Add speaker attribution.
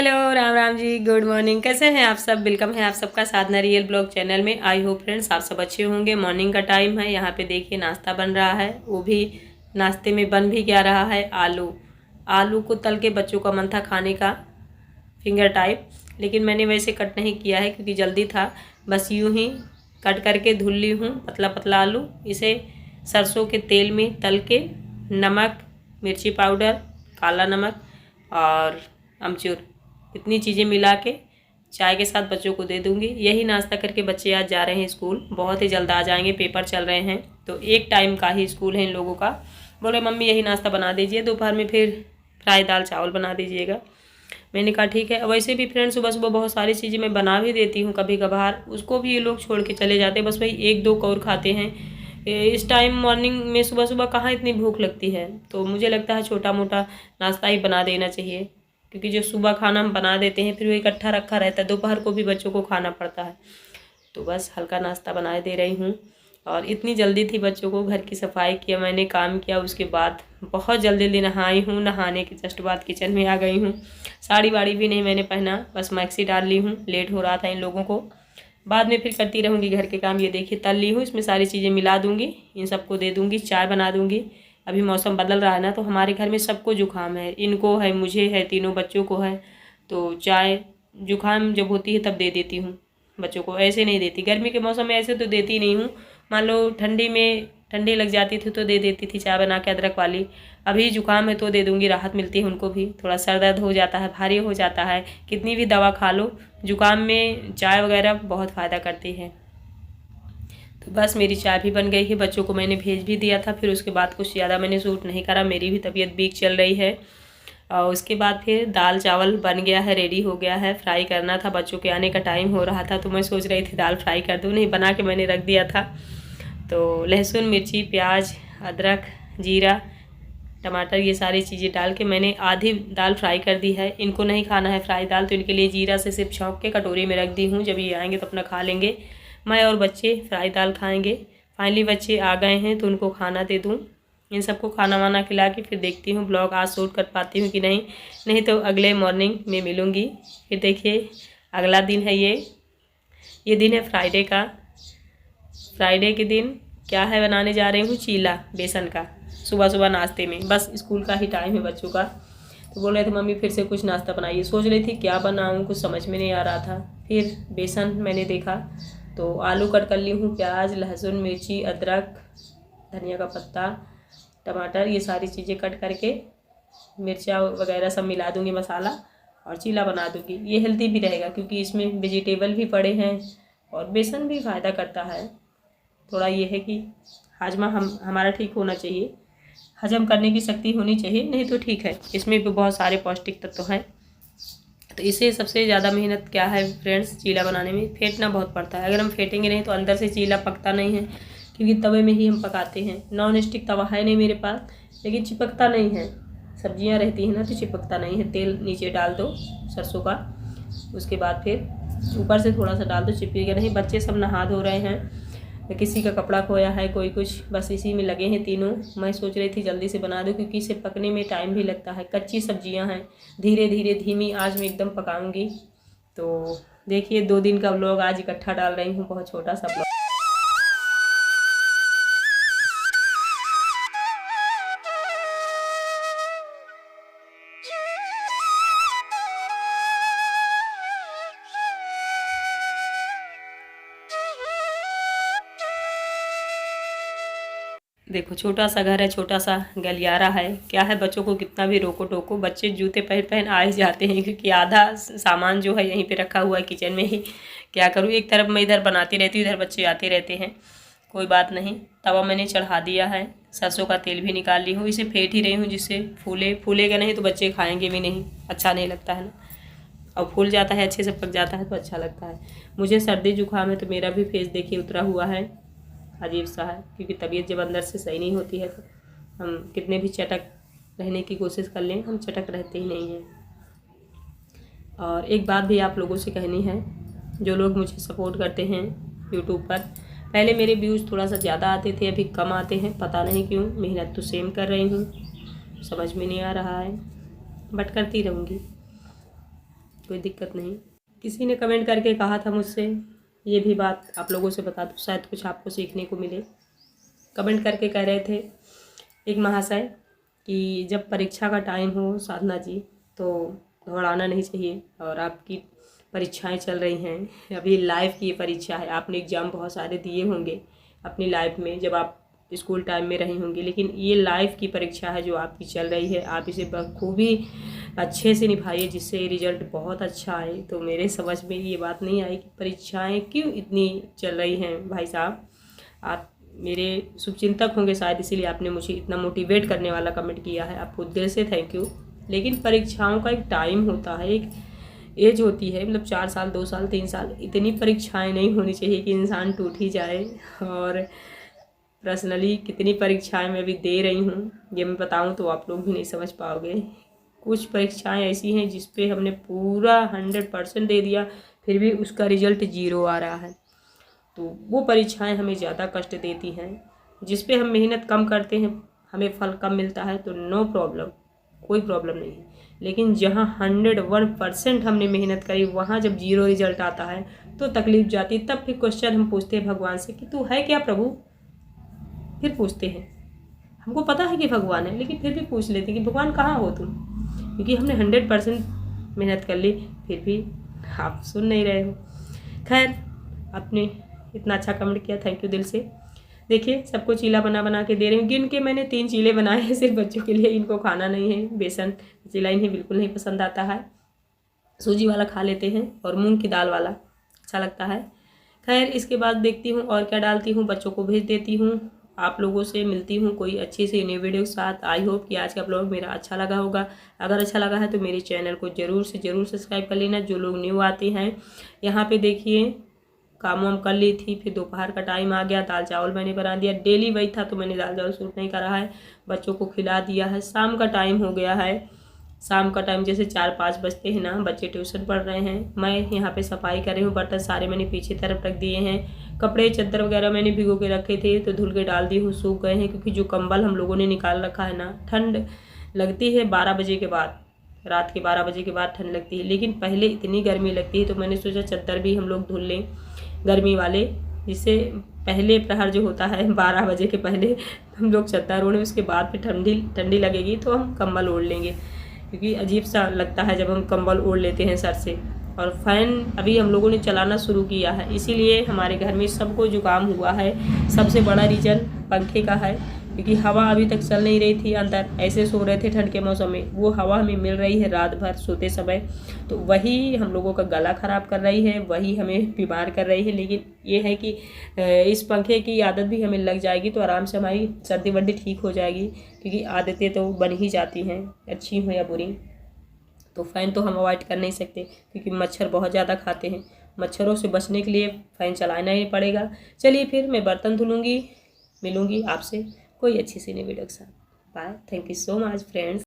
Speaker 1: Hello Ram Ram ji, good morning. कैसे हैं आप सब? वेलकम है आप सबका साधना रियल ब्लॉग चैनल में। आई होप फ्रेंड्स आप सब अच्छे होंगे। मॉर्निंग का टाइम है, यहाँ पे देखिए नाश्ता बन रहा है। वो भी नाश्ते में बन भी क्या रहा है, आलू को तल के बच्चों का मन था खाने का, फिंगर टाइप। लेकिन मैंने वैसे कट नहीं किया है क्योंकि जल्दी था। बस यूं ही कट करके धुल ली हूँ पतला पतला आलू। इसे सरसों के तेल में तल के नमक, मिर्ची पाउडर, काला नमक और अमचूर, इतनी चीज़ें मिला के चाय के साथ बच्चों को दे दूंगी। यही नाश्ता करके बच्चे आज जा रहे हैं स्कूल। बहुत ही जल्द आ जाएंगे, पेपर चल रहे हैं तो एक टाइम का ही स्कूल है इन लोगों का। बोले मम्मी यही नाश्ता बना दीजिए, दोपहर में फिर फ्राई दाल चावल बना दीजिएगा। मैंने कहा ठीक है। वैसे भी फ्रेंड्स सुबह सुबह बहुत सारी चीज़ें मैं बना भी देती हूँ कभी कभार, उसको भी ये लोग छोड़ के चले जाते हैं। बस वही एक दो कौर खाते हैं। इस टाइम मॉर्निंग में सुबह सुबह कहाँ इतनी भूख लगती है, तो मुझे लगता है छोटा मोटा नाश्ता ही बना देना चाहिए। क्योंकि जो सुबह खाना हम बना देते हैं फिर वो इकट्ठा रखा रहता है, दोपहर को भी बच्चों को खाना पड़ता है। तो बस हल्का नाश्ता बना दे रही हूँ। और इतनी जल्दी थी बच्चों को, घर की सफाई किया मैंने, काम किया, उसके बाद बहुत जल्दी नहाई हूँ। नहाने के जस्ट बाद किचन में आ गई हूँ। साड़ी वाड़ी भी नहीं मैंने पहना, बस मैक्सी डाल ली हूँ। लेट हो रहा था इन लोगों को, बाद में फिर करती रहूँगी घर के काम। ये देखिए तल ली हूँ, इसमें सारी चीज़ें मिला दूँगी, इन सबको दे दूँगी। चाय बना दूँगी। अभी मौसम बदल रहा है ना, तो हमारे घर में सबको जुकाम है, इनको है, मुझे है, तीनों बच्चों को है। तो चाय जुकाम जब होती है तब दे देती हूँ बच्चों को, ऐसे नहीं देती। गर्मी के मौसम में ऐसे तो देती नहीं हूँ। मान लो ठंडी में ठंडी लग जाती थी तो दे देती थी चाय बना के अदरक वाली। अभी जुकाम है तो दे दूँगी, राहत मिलती है उनको भी। थोड़ा सर दर्द हो जाता है, भारी हो जाता है, कितनी भी दवा खा लो, जुकाम में चाय वगैरह बहुत फ़ायदा करती है। तो बस मेरी चाय भी बन गई है, बच्चों को मैंने भेज भी दिया था। फिर उसके बाद कुछ ज़्यादा मैंने शूट नहीं करा, मेरी भी तबीयत वीक चल रही है। और उसके बाद फिर दाल चावल बन गया है, रेडी हो गया है। फ्राई करना था, बच्चों के आने का टाइम हो रहा था तो मैं सोच रही थी दाल फ्राई कर दूँ, नहीं बना के मैंने रख दिया था। तो लहसुन, मिर्ची, प्याज, अदरक, जीरा, टमाटर, ये सारी चीज़ें डाल के मैंने आधी दाल फ्राई कर दी है। इनको नहीं खाना है फ्राई दाल, तो इनके लिए जीरा से सिर्फ छौंक के कटोरी में रख दी हूँ। जब ये आएंगे तो अपना खा लेंगे। मैं और बच्चे फ्राई दाल खाएंगे। फाइनली बच्चे आ गए हैं तो उनको खाना दे दूँ। इन सबको खाना वाना खिला के फिर देखती हूँ ब्लॉग आज शूट कर पाती हूँ कि नहीं तो अगले मॉर्निंग में मिलूँगी। फिर देखिए अगला दिन है ये दिन है फ्राइडे का। फ्राइडे के दिन क्या है, बनाने जा रही हूँ चीला बेसन का, सुबह सुबह नाश्ते में। बस स्कूल का ही टाइम है बच्चों का, तो बोल रहे थे मम्मी फिर से कुछ नाश्ता बनाइए। सोच रही थी क्या बनाऊँ, कुछ समझ में नहीं आ रहा था। फिर बेसन मैंने देखा तो आलू कट कर ली हूँ, प्याज, लहसुन, मिर्ची, अदरक, धनिया का पत्ता, टमाटर, ये सारी चीज़ें कट करके मिर्चा वगैरह सब मिला दूँगी मसाला, और चीला बना दूँगी। ये हेल्दी भी रहेगा क्योंकि इसमें वेजिटेबल भी पड़े हैं और बेसन भी फ़ायदा करता है। थोड़ा ये है कि हाजमा हमारा ठीक होना चाहिए, हजम करने की शक्ति होनी चाहिए, नहीं तो ठीक है। इसमें भी बहुत सारे पौष्टिक तत्व हैं। तो इसे सबसे ज़्यादा मेहनत क्या है फ्रेंड्स, चीला बनाने में फेंटना बहुत पड़ता है। अगर हम फेंटेंगे नहीं तो अंदर से चीला पकता नहीं है, क्योंकि तवे में ही हम पकाते हैं। नॉन स्टिक तवा है नहीं मेरे पास, लेकिन चिपकता नहीं है। सब्जियां रहती हैं ना तो चिपकता नहीं है। तेल नीचे डाल दो सरसों का, उसके बाद फिर ऊपर से थोड़ा सा डाल दो, चिपकेगा नहीं। बच्चे सब नहा धो रहे हैं, किसी का कपड़ा खोया है, कोई कुछ, बस इसी में लगे हैं तीनों। मैं सोच रही थी जल्दी से बना दूं क्योंकि इसे पकने में टाइम भी लगता है। कच्ची सब्जियां हैं, धीरे धीरे धीमी आंच में एकदम पकाऊंगी। तो देखिए 2 दिन का व्लॉग आज इकट्ठा डाल रही हूँ, बहुत छोटा सा व्लॉग। देखो छोटा सा घर है, छोटा सा गलियारा है, क्या है बच्चों को कितना भी रोको टोको, बच्चे जूते पहन पहन आ ही जाते हैं। क्योंकि आधा सामान जो है यहीं पे रखा हुआ है किचन में ही। क्या करूँ, एक तरफ मैं इधर बनाती रहती हूँ, इधर बच्चे आते रहते हैं। कोई बात नहीं। तवा मैंने चढ़ा दिया है, सरसों का तेल भी निकाल ली हूँ। इसे फेंट ही रही हूँ जिससे फूलेगा नहीं तो बच्चे खाएँगे भी नहीं, अच्छा नहीं लगता है ना। और फूल जाता है, अच्छे से पक जाता है तो अच्छा लगता है। मुझे सर्दी जुकाम है तो मेरा भी फेस देखिए उतरा हुआ है, अजीब सा है। क्योंकि तबीयत जब अंदर से सही नहीं होती है तो हम कितने भी चटक रहने की कोशिश कर लें, हम चटक रहते ही नहीं हैं। और एक बात भी आप लोगों से कहनी है, जो लोग मुझे सपोर्ट करते हैं यूट्यूब पर। पहले मेरे व्यूज़ थोड़ा सा ज़्यादा आते थे, अभी कम आते हैं, पता नहीं क्यों। मेहनत तो सेम कर रही हूँ, समझ में नहीं आ रहा है, बट करती रहूँगी। कोई दिक्कत नहीं। किसी ने कमेंट करके कहा था मुझसे, ये भी बात आप लोगों से बता दूँ, शायद कुछ आपको सीखने को मिले। कमेंट करके कह रहे थे एक महाशय कि जब परीक्षा का टाइम हो साधना जी तो घबराना नहीं चाहिए, और आपकी परीक्षाएं चल रही हैं, अभी लाइफ की ये परीक्षा है। आपने एग्ज़ाम बहुत सारे दिए होंगे अपनी लाइफ में जब आप स्कूल टाइम में रही होंगी, लेकिन ये लाइफ की परीक्षा है जो आपकी चल रही है। आप इसे बखूबी अच्छे से निभाइए जिससे रिजल्ट बहुत अच्छा आए। तो मेरे समझ में ये बात नहीं आई कि परीक्षाएं क्यों इतनी चल रही हैं। भाई साहब, आप मेरे शुभचिंतक होंगे शायद, इसीलिए आपने मुझे इतना मोटिवेट करने वाला कमेंट किया है, आपको दिल से थैंक यू। लेकिन परीक्षाओं का एक टाइम होता है, एक एज होती है, मतलब 4 साल 2 साल 3 साल, इतनी परीक्षाएं नहीं होनी चाहिए कि इंसान टूट ही जाए। और पर्सनली कितनी परीक्षाएं मैं भी दे रही हूँ ये मैं बताऊँ तो आप लोग भी नहीं समझ पाओगे। कुछ परीक्षाएं ऐसी हैं जिस पे हमने पूरा 100% दे दिया, फिर भी उसका रिजल्ट 0 आ रहा है। तो वो परीक्षाएं हमें ज़्यादा कष्ट देती हैं। जिस पे हम मेहनत कम करते हैं हमें फल कम मिलता है तो नो प्रॉब्लम, कोई प्रॉब्लम नहीं है। लेकिन जहाँ 101% हमने मेहनत करी वहाँ जब 0 रिजल्ट आता है तो तकलीफ जाती। तब फिर क्वेश्चन हम पूछते हैं भगवान से कि तू है क्या प्रभु। फिर पूछते हैं, हमको पता है कि भगवान है लेकिन फिर भी पूछ लेते हैं कि भगवान कहाँ हो तुम, क्योंकि हमने 100% मेहनत कर ली फिर भी आप सुन नहीं रहे हो। खैर, आपने इतना अच्छा कमेंट किया, थैंक यू दिल से। देखिए सबको चीला बना बना के दे रही हूँ। गिन के मैंने 3 चीले बनाए हैं सिर्फ बच्चों के लिए, इनको खाना नहीं है। बेसन चीला इन्हें बिल्कुल नहीं पसंद आता है, सूजी वाला खा लेते हैं और मूंग की दाल वाला अच्छा लगता है। खैर, इसके बाद देखती हूँ और क्या डालती हूँ, बच्चों को भेज देती हूँ। आप लोगों से मिलती हूँ कोई अच्छी सी न्यू वीडियो के साथ। आई होप कि आज का ब्लॉग मेरा अच्छा लगा होगा। अगर अच्छा लगा है तो मेरे चैनल को ज़रूर से ज़रूर सब्सक्राइब कर लेना। जो लोग न्यू आते हैं, यहाँ पे देखिए काम वाम कर ली थी, फिर दोपहर का टाइम आ गया, दाल चावल मैंने बना दिया। डेली वही था तो मैंने दाल चावल सूट नहीं करा है, बच्चों को खिला दिया है। शाम का टाइम हो गया है, शाम का टाइम जैसे 4-5 बजते हैं ना, बच्चे ट्यूशन पढ़ रहे हैं, मैं यहाँ पे सफाई कर रही हूँ। बर्तन सारे मैंने पीछे तरफ रख दिए हैं, कपड़े चादर वगैरह मैंने भिगो के रखे थे तो धुल के डाल दी हूँ, सूख गए हैं। क्योंकि जो कंबल हम लोगों ने निकाल रखा है ना, ठंड लगती है 12 बजे के बाद, रात के 12 बजे के बाद ठंड लगती है, लेकिन पहले इतनी गर्मी लगती है तो मैंने सोचा चादर भी हम लोग धुल लें गर्मी वाले, जिससे पहले प्रहर जो होता है 12 बजे के पहले हम लोग चादर ओढ़ें, उसके बाद फिर ठंडी लगेगी तो हम कंबल ओढ़ लेंगे। क्योंकि अजीब सा लगता है जब हम कंबल ओढ़ लेते हैं सर से। और फ़ैन अभी हम लोगों ने चलाना शुरू किया है, इसीलिए हमारे घर में सबको जुकाम हुआ है। सबसे बड़ा रीज़न पंखे का है, क्योंकि हवा अभी तक चल नहीं रही थी। अंदर ऐसे सो रहे थे ठंड के मौसम में, वो हवा हमें मिल रही है रात भर सोते समय, तो वही हम लोगों का गला ख़राब कर रही है, वही हमें बीमार कर रही है। लेकिन ये है कि इस पंखे की आदत भी हमें लग जाएगी तो आराम से हमारी सर्दी वर्दी ठीक हो जाएगी, क्योंकि आदतें तो बन ही जाती हैं, अच्छी हो या बुरी। तो फ़ैन तो हम अवॉइड कर नहीं सकते क्योंकि मच्छर बहुत ज़्यादा खाते हैं। मच्छरों से बचने के लिए फ़ैन चलाना ही पड़ेगा। चलिए फिर मैं बर्तन धुलूँगी, मिलूँगी आपसे कोई अच्छी सी नई वीडियो के साथ। Bye, thank you so much friends.